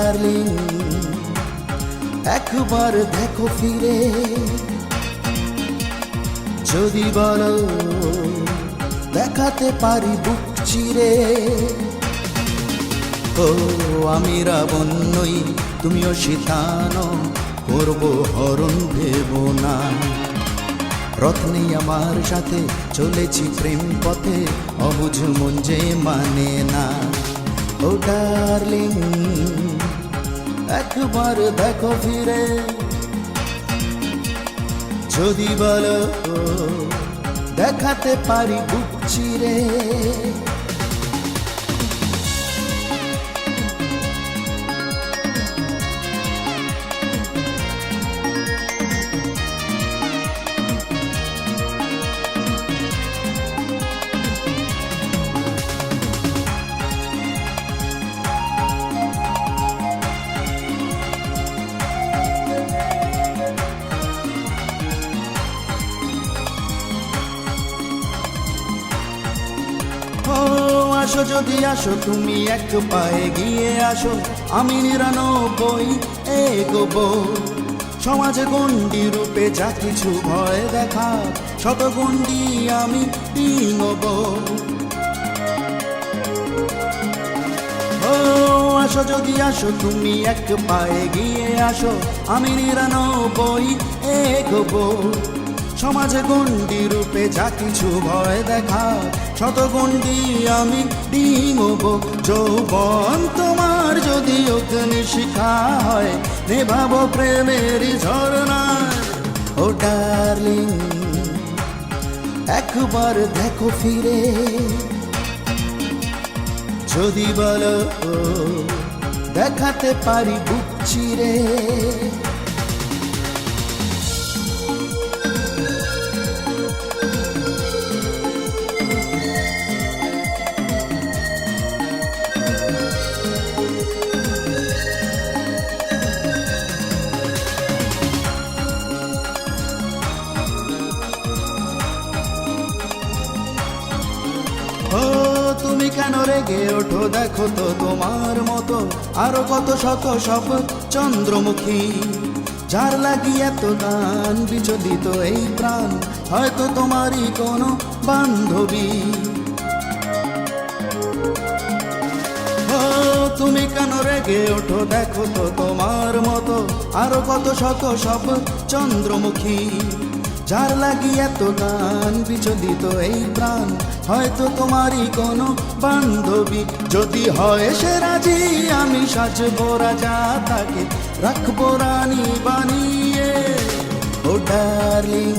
Darling একবার দেখো ফিরে, যদি বলো দেখাতে পারি বুক চিরে। ও আমি রাবণ নই, তুমিও সীতা নও, করবো হরণ ভেবো না। রথ নেই আমার সাথে, চলেছি প্রেম পথে, অবুঝ মন যে মানে না। ও ডার্লিং একবার দেখো ফিরে, যদি বলো দেখাতে পারি বুক চিরে। আসো যদি আসো, তুমি এক পায়ে গিয়ে আসো, আমি 99 এগোবো। সমাজে গণ্ডি রূপে যা কিছু ভয় দেখা, শত গণ্ডি আমি ডিঙবো। ও আসো যদি আসো, তুমি এক পায়ে গিয়ে আসো, আমি 99 এগোবো। সমাজে গণ্ডি রূপে যা কিছু ভয় দেখা, শত গণ্ডি আমি ডিঙবো। যৌবন তোমার যদি অগ্নি শিখা হয়, নেভাবো প্রেমের ঝরনায়। ও ডার্লিং একবার দেখো ফিরে, যদি বলো দেখাতে পারি বুক চিরে। ও তুমি কেন রেগে ওঠো, দেখো তো তোমার মতো আরো কত শত সব চন্দ্রমুখী, যার লাগি এত গান বিচলিত এই প্রাণ, হয়তো তোমারই কোনো বান্ধবী। ও তুমি কেন রেগে ওঠো, দেখো তো তোমার মতো আরো কত শত সব চন্দ্রমুখী, যার লাগি এত গান বিচলিত এই প্রাণ, হয়তো তোমারই কোনো বান্ধবী। যদি হয় সে রাজি, আমি সাজবো রাজা, তাকে রাখবো রানী বানিয়ে। ও ডার্লিং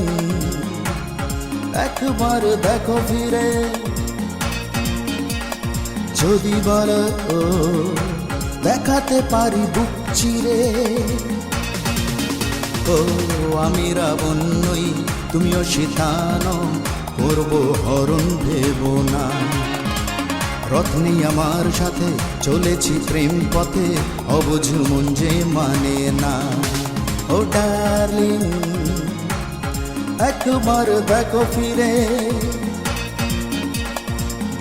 একবার দেখো ফিরে, যদি বলো দেখাতে পারি বুক চিরে। ও আমি রাবণ নই, তুমিও সীতা নও, করবো হরণ ভেবো না। রথ নেই আমার সাথে, চলেছি প্রেম পথে, অবুঝ মন যে মানে না। ও ডার্লিং একবার দেখো ফিরে,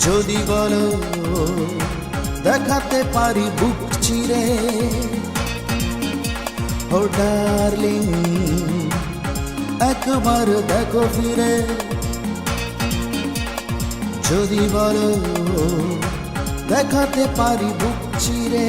যদি বলো দেখাতে পারি বুক চিরে। ও ডার্লিং একবার দেখো ফিরে, যদি বলো দেখাতে পারি বুক চিরে।